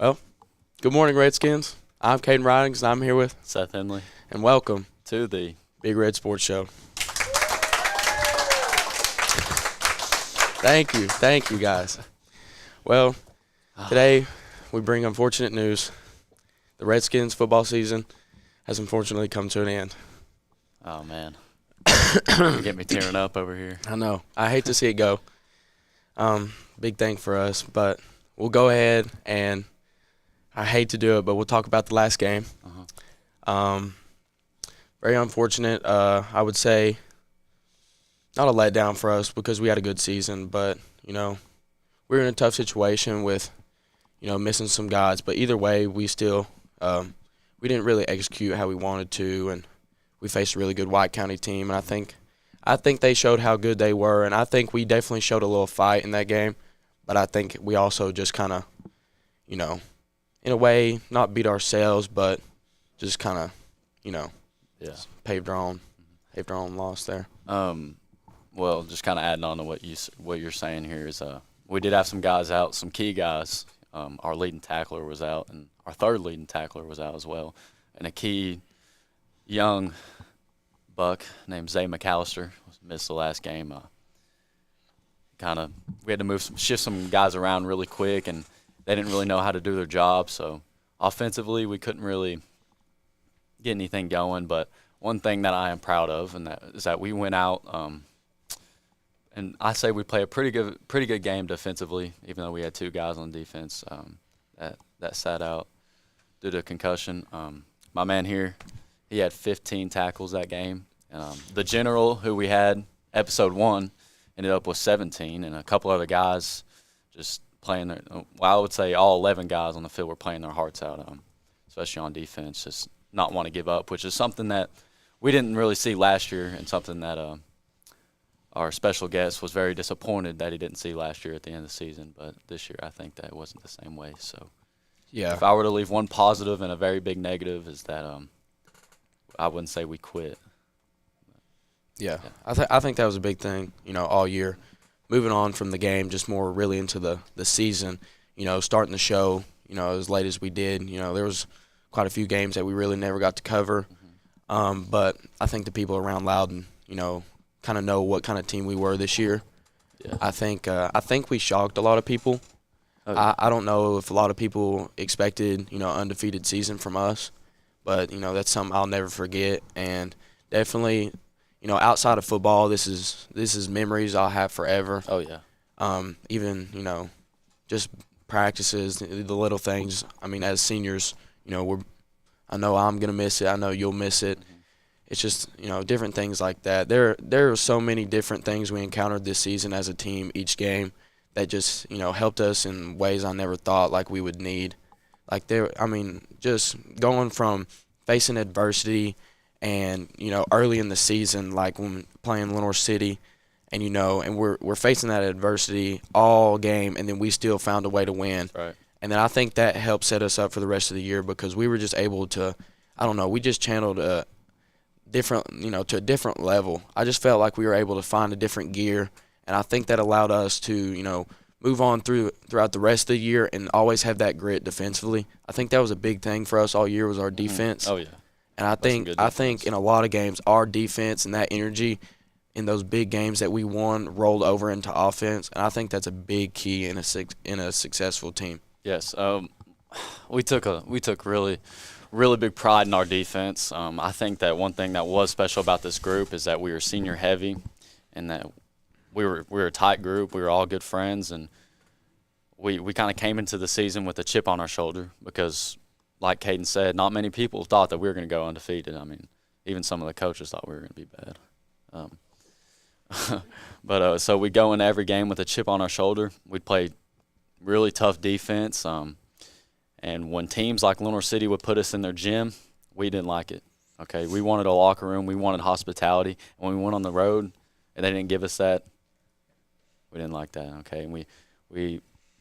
Well, good morning, Redskins. I'm Caden and I'm here with Seth, Henley, and welcome to the Big Red Sports Show. Thank you, guys. Well, today we bring unfortunate news. The Redskins football season has unfortunately come to an end. Oh, man. You get me tearing up over here. I know. I hate to see it go. Big thing for us, but we'll go ahead and I hate to do it, but we'll talk about the last game. Very unfortunate. I would say not a letdown for us because we had a good season, but, we were in a tough situation with, missing some guys. But either way, we still we didn't really execute how we wanted to, and we faced a really good White County team. And I think they showed how good they were, and I think we definitely showed a little fight in that game. But I think we also just kind of, in a way, not beat ourselves, but just kind of, paved our own loss there. Well, just kind of adding on to what you're saying here is we did have some guys out, some key guys. Our leading tackler was out, and our third leading tackler was out as well. And a key young buck named Zay McAllister missed the last game. We had to shift some guys around really quick, and they didn't really know how to do their job. So offensively, we couldn't really get anything going. But one thing that I am proud of, and that is that we went out, and I say we play a pretty good game defensively, even though we had two guys on defense that sat out due to concussion. My man here, he had 15 tackles that game. The general who we had, Ep.4, ended up with 17, and a couple other guys just playing their – I would say all 11 guys on the field were playing their hearts out, especially on defense, just not want to give up, which is something that we didn't really see last year and something that our special guest was very disappointed that he didn't see last year at the end of the season. But this year I think that it wasn't the same way. So yeah, if I were to leave one positive and a very big negative is that I wouldn't say we quit. Yeah. I think that was a big thing, all year. Moving on from the game, just more really into the season, starting the show, as late as we did. There was quite a few games that we really never got to cover. But I think the people around Loudon, kind of know what kind of team we were this year. Yeah. I think we shocked a lot of people. Okay. I don't know if a lot of people expected, undefeated season from us. But, that's something I'll never forget. And definitely – outside of football, this is memories I'll have forever. Oh, yeah. Even, just practices, the little things. I mean, as seniors, I know I'm going to miss it. I know you'll miss it. It's just, different things like that. There are so many different things we encountered this season as a team, each game, that just, helped us in ways I never thought like we would need. Just going from facing adversity and, early in the season, like when playing Lenore City, and, and we're facing that adversity all game, and then we still found a way to win. Right. And then I think that helped set us up for the rest of the year because we were just able to, we just channeled to a different level. I just felt like we were able to find a different gear, and I think that allowed us to, move on throughout the rest of the year and always have that grit defensively. I think that was a big thing for us all year was our defense. Oh, yeah. And I think in a lot of games, our defense and that energy in those big games that we won rolled over into offense, and I think that's a big key in a successful team. Yes, we took really big pride in our defense. I think that one thing that was special about this group is that we were senior heavy, and that we were a tight group. We were all good friends, and we kind of came into the season with a chip on our shoulder because, like Caden said, not many people thought that we were going to go undefeated. I mean, even some of the coaches thought we were going to be bad. So we go into every game with a chip on our shoulder. We'd play really tough defense. And when teams like Lenore City would put us in their gym, we didn't like it. Okay, we wanted a locker room. We wanted hospitality. And when we went on the road and they didn't give us that, we didn't like that. Okay, and we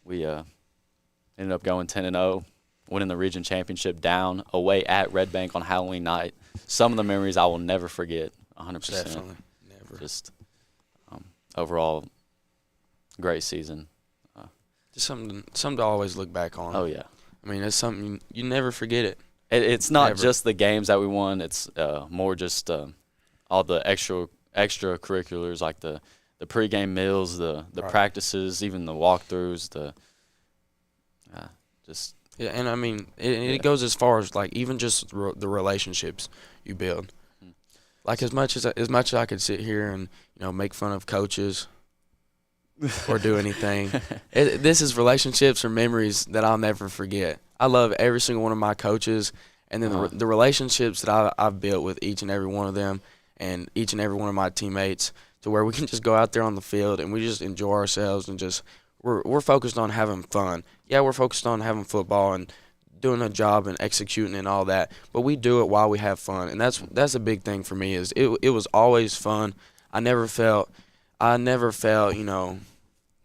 ended up going 10-0. Winning the region championship down away at Red Bank on Halloween night. Some of the memories I will never forget, 100%. Definitely, never. Just overall, great season. Just something to always look back on. Oh, yeah. I mean, it's something you never forget it. It's not Ever. just the games that we won. It's more just all the extracurriculars like the pregame meals, the Right. practices, even the walkthroughs, just Yeah, and I mean, it goes as far as like even just the relationships you build. Mhm. Like as much as I could sit here and make fun of coaches or do anything, this is relationships or memories that I'll never forget. I love every single one of my coaches, and then the relationships that I've built with each and every one of them, and each and every one of my teammates, to where we can just go out there on the field and we just enjoy ourselves and just we're focused on having fun. Yeah, we're focused on having football and doing a job and executing and all that, but we do it while we have fun, and that's a big thing for me. Is it was always fun. I never felt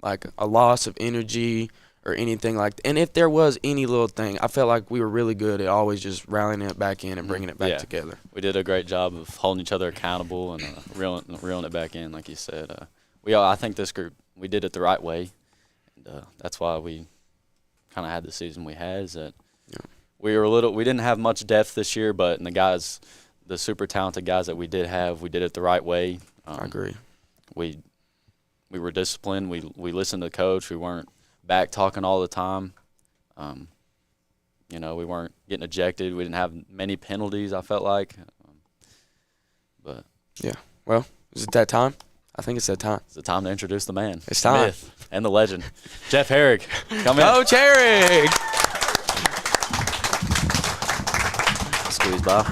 like a loss of energy or anything like that. And if there was any little thing, I felt like we were really good at always just rallying it back in and bringing it back together. We did a great job of holding each other accountable and reeling it back in, like you said. I think this group, we did it the right way, and that's why we kind of had the season we had. Is that we didn't have much depth this year, but the super talented guys that we did have, we did it the right way. I agree. We were disciplined. We listened to the coach. We weren't back talking all the time. We weren't getting ejected. We didn't have many penalties, I felt like. But yeah. Well, is it that time? I think it's that time. It's the time to introduce the man. It's time. The myth and the legend. Jeff Harig. Come in. Coach Harig! Squeeze by.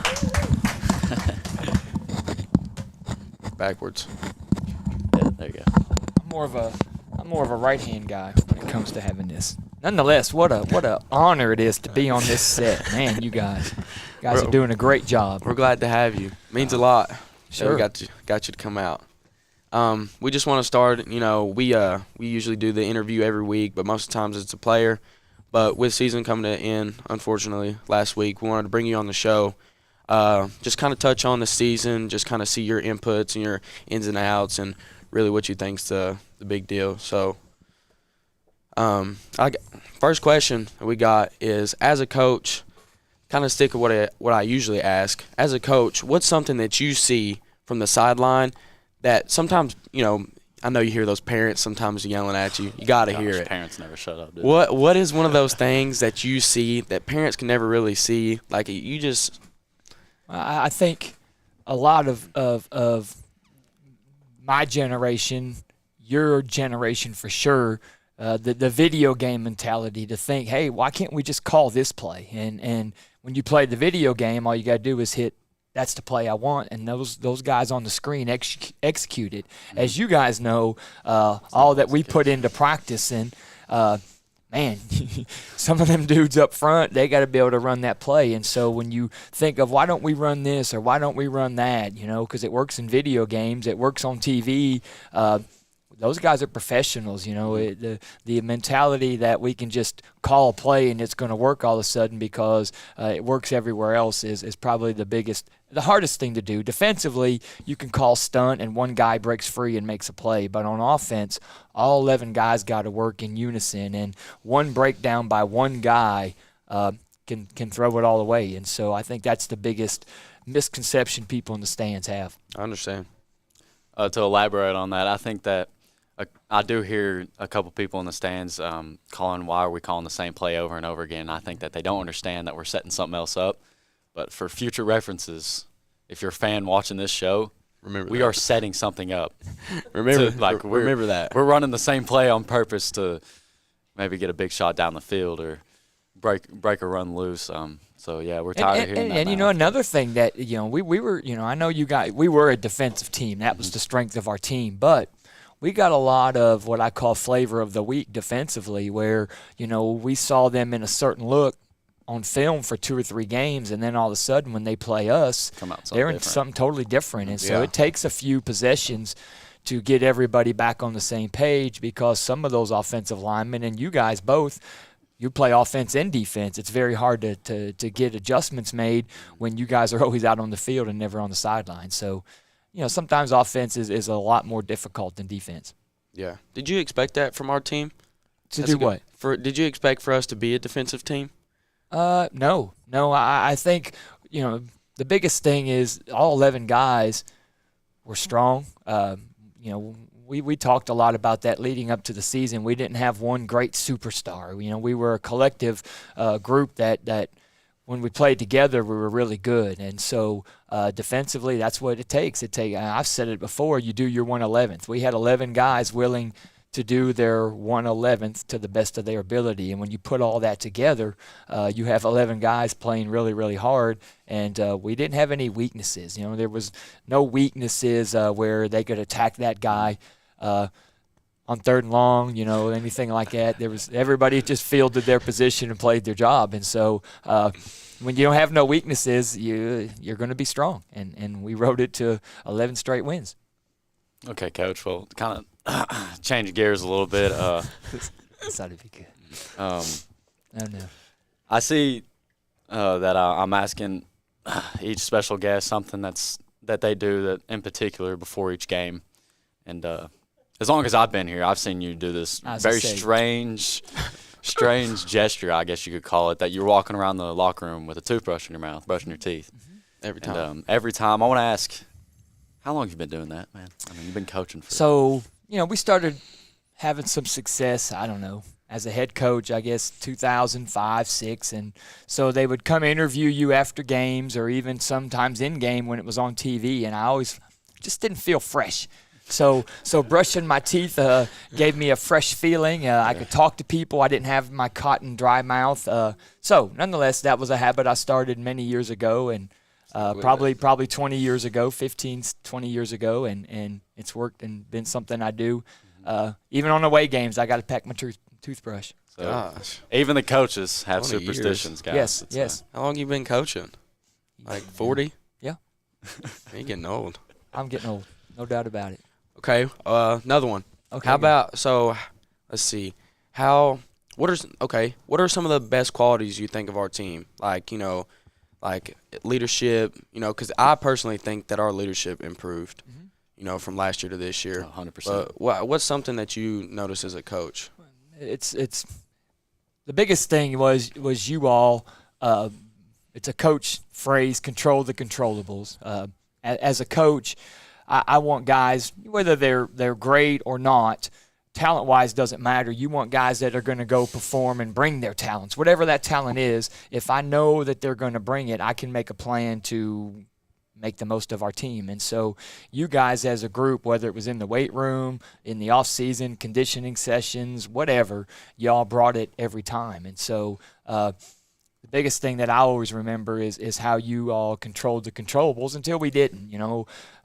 Backwards. Yeah, there you go. I'm more of a right-hand guy when it comes to having this. Nonetheless, what a honor it is to be on this set. Man, you guys are doing a great job. We're glad to have you. Means a lot. Sure. That we got you to come out. We just want to start. We usually do the interview every week, but most of the times it's a player. But with season coming to an end, unfortunately, last week we wanted to bring you on the show. Just kind of touch on the season, just kind of see your inputs and your ins and outs, and really what you think's the big deal. So, first question that we got is, as a coach, kind of stick with what I usually ask. As a coach, what's something that you see from the sideline that sometimes, I know you hear those parents sometimes yelling at you. You got to hear it. Parents never shut up, dude. What is one of those things that you see that parents can never really see? Like you just. I think a lot of my generation, your generation for sure, the video game mentality to think, hey, why can't we just call this play? And when you play the video game, all you got to do is hit, that's the play I want, and those guys on the screen execute it. As you guys know, all that we put into practice, and man, some of them dudes up front, they got to be able to run that play. And so when you think of why don't we run this or why don't we run that, because it works in video games, it works on TV, those guys are professionals, the mentality that we can just call a play and it's going to work all of a sudden because it works everywhere else is probably the hardest thing to do. Defensively, you can call stunt and one guy breaks free and makes a play. But on offense, all 11 guys got to work in unison, and one breakdown by one guy can throw it all away. And so I think that's the biggest misconception people in the stands have. I understand. To elaborate on that, I think that I do hear a couple people in the stands calling, why are we calling the same play over and over again? I think that they don't understand that we're setting something else up. But for future references, if you're a fan watching this show, we are setting something up. Remember that. We're running the same play on purpose to maybe get a big shot down the field or break a run loose. So yeah, we're tired of hearing that. And another thing that we were, I know you guys, we were a defensive team. That was the strength of our team, but we got a lot of what I call flavor of the week defensively, where we saw them in a certain look on film for 2 or 3 games, and then all of a sudden when they play us, they're in something totally different. And so it takes a few possessions to get everybody back on the same page, because some of those offensive linemen, and you guys both, you play offense and defense. It's very hard to get adjustments made when you guys are always out on the field and never on the sideline. So, sometimes offense is a lot more difficult than defense. Yeah. Did you expect that from our team? To do what? Did you expect for us to be a defensive team? No. I think, the biggest thing is all 11 guys were strong. We talked a lot about that leading up to the season. We didn't have one great superstar. We were a collective group that when we played together, we were really good. And so defensively, that's what it takes. I've said it before, you do your 1/11th. We had 11 guys willing to do their 1/11th to the best of their ability. And when you put all that together, you have 11 guys playing really, really hard. And we didn't have any weaknesses. There was no weaknesses where they could attack that guy on 3rd and long, anything like that. Everybody just fielded their position and played their job. And so when you don't have no weaknesses, you're going to be strong. And we rode it to 11 straight wins. Okay, Coach. Well, kind of change gears a little bit. That's not be good. Oh, no. I see that I'm asking each special guest something that they do that in particular before each game. And as long as I've been here, I've seen you do this very strange gesture, I guess you could call it, that you're walking around the locker room with a toothbrush in your mouth, brushing your teeth. Every time. And, every time. I want to ask, how long have you been doing that, man? I mean, you've been coaching for. So, we started having some success, I don't know, as a head coach, I guess, 2005, 6. And so they would come interview you after games or even sometimes in game when it was on TV. And I always just didn't feel fresh. So brushing my teeth gave me a fresh feeling. I could talk to people. I didn't have my cotton dry mouth. So nonetheless, that was a habit I started many years ago. And probably 20 years ago, 15, 20 years ago, and it's worked and been something I do. Even on away games, I got to pack my toothbrush. So Gosh. Even the coaches have superstitions, guys. Yes. How long you been coaching? Like 40? Yeah. You're getting old. I'm getting old, no doubt about it. Okay, another one. Okay. How about, let's see. What are some of the best qualities you think of our team? Like leadership, because I personally think that our leadership improved, from last year to this year. 100%. What's something that you notice as a coach? It's the biggest thing was you all. It's a coach phrase: control the controllables. As a coach, I want guys, whether they're great or not, talent-wise doesn't matter. You want guys that are going to go perform and bring their talents, whatever that talent is. If I know that they're going to bring it, I can make a plan to make the most of our team. And so you guys as a group, whether it was in the weight room, in the off-season, conditioning sessions, whatever, y'all brought it every time. And so the biggest thing that I always remember is how you all controlled the controllables until we didn't.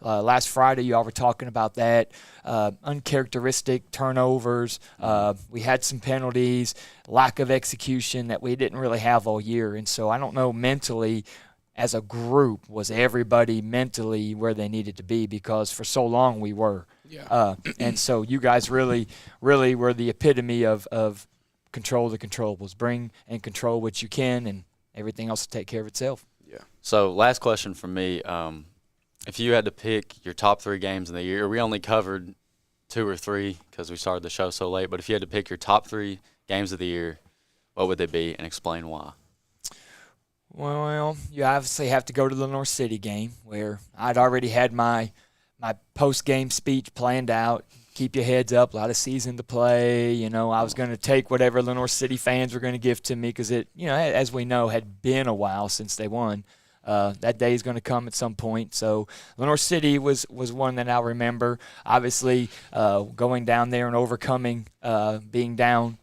Last Friday you all were talking about that. Uncharacteristic turnovers. We had some penalties, lack of execution that we didn't really have all year. And so I don't know mentally as a group, was everybody mentally where they needed to be, because for so long we were. Yeah. And so you guys really, really were the epitome of control the controllables. Bring and control what you can, and everything else will take care of itself. Yeah. So last question from me. If you had to pick your top 3 games in the year, we only covered 2 or 3 because we started the show so late, but if you had to pick your top 3 games of the year, what would they be, and explain why? Well, you obviously have to go to the North City game, where I'd already had my post-game speech planned out. Keep your heads up, a lot of season to play. I was going to take whatever the North City fans were going to give to me, because it, as we know, had been a while since they won. That day is going to come at some point. So Lenore City was one that I'll remember. Obviously, going down there and overcoming, being down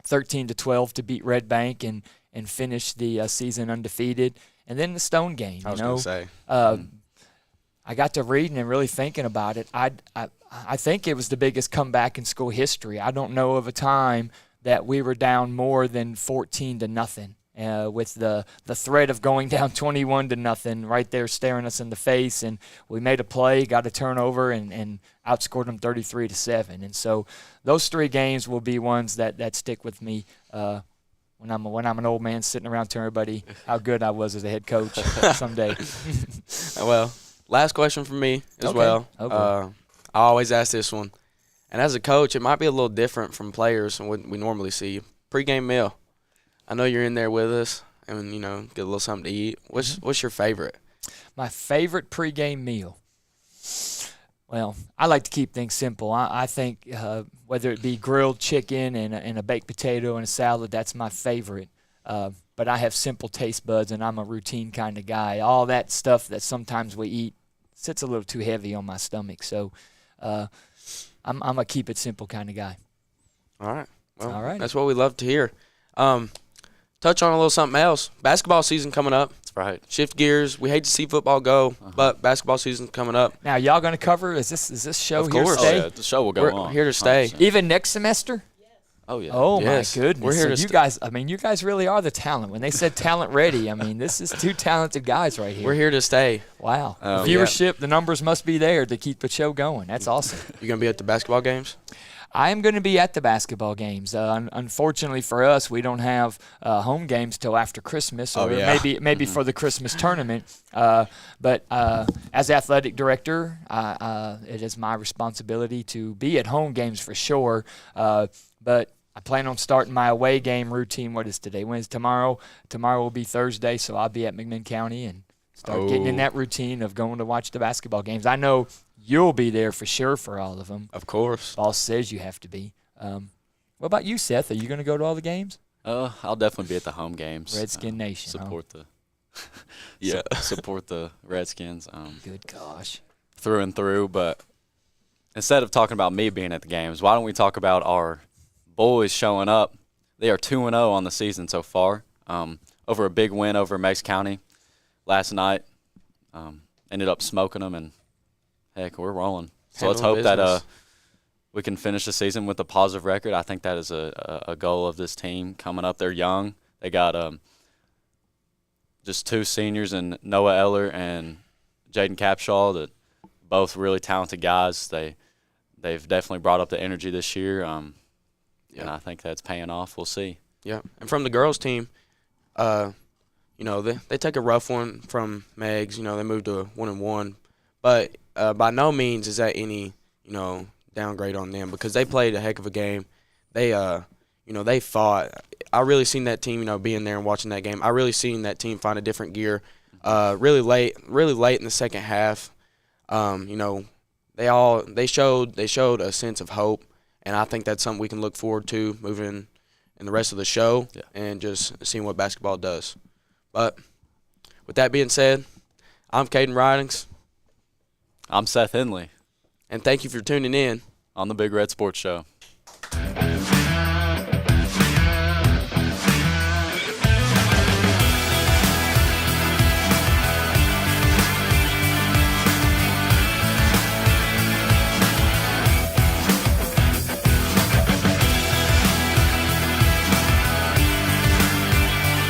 13-12 to beat Red Bank and finish the season undefeated. And then the Stone game. I was going to say. I got to reading and really thinking about it. I think it was the biggest comeback in school history. I don't know of a time that we were down more than 14-0, with the threat of going down 21-0 right there staring us in the face. And we made a play, got a turnover, and outscored them 33-7. And so those 3 games will be ones that stick with me when I'm an old man sitting around telling everybody how good I was as a head coach someday. Well, last question from me as well. Okay. I always ask this one. And as a coach, it might be a little different from players and what we normally see. Pre-game meal. I know you're in there with us, and get a little something to eat. What's your favorite? My favorite pregame meal. Well, I like to keep things simple. I think whether it be grilled chicken and a baked potato and a salad, that's my favorite. But I have simple taste buds, and I'm a routine kind of guy. All that stuff that sometimes we eat sits a little too heavy on my stomach. So I'm a keep it simple kind of guy. All right. Well, all right. That's what we love to hear. Touch on a little something else. Basketball season coming up. That's right. Shift gears. We hate to see football go, but basketball season's coming up. Now, y'all going to cover? Is this show Of here to course. stay? Oh, yeah, the show will go We're on. here to stay. 100%. Even next semester? Oh, yeah. Oh, Yes. my goodness. We're here So you guys really are the talent. When they said talent ready, I mean, this is two talented guys right here. We're here to stay. Wow. Oh, The viewership, the numbers must be there to keep the show going. That's awesome. You gonna be at the basketball games? I am going to be at the basketball games. Unfortunately for us, we don't have home games till after Christmas, or maybe for the Christmas tournament. But as athletic director, it is my responsibility to be at home games for sure. But I plan on starting my away game routine. What is today? Wednesday. Tomorrow will be Thursday, so I'll be at McMinn County and start getting in that routine of going to watch the basketball games. I know you'll be there for sure for all of them. Of course. Boss says you have to be. What about you, Seth? Are you going to go to all the games? I'll definitely be at the home games. Redskin Nation. Support Yeah. support the Redskins. Good gosh. Through and through. But instead of talking about me being at the games, why don't we talk about our boys showing up? They are 2-0 on the season so far. Over a big win over Meigs County last night. Ended up smoking them, and heck, we're rolling. So let's hope that we can finish the season with a positive record. I think that is a goal of this team coming up. They're young. They got just two seniors in Noah Eller and Jaden Capshaw, that both really talented guys. They've definitely brought up the energy this year, and I think that's paying off. We'll see. Yeah, and from the girls team, they take a rough one from Meigs. They moved to 1-1, but by no means is that any downgrade on them, because they played a heck of a game. They they fought. I really seen that team being there and watching that game. I really seen that team find a different gear really late in the second half. They showed a sense of hope, and I think that's something we can look forward to moving in the rest of the show and just seeing what basketball does. But with that being said, I'm Caden Ridings. I'm Seth Henley. And thank you for tuning in on the Big Red Sports Show.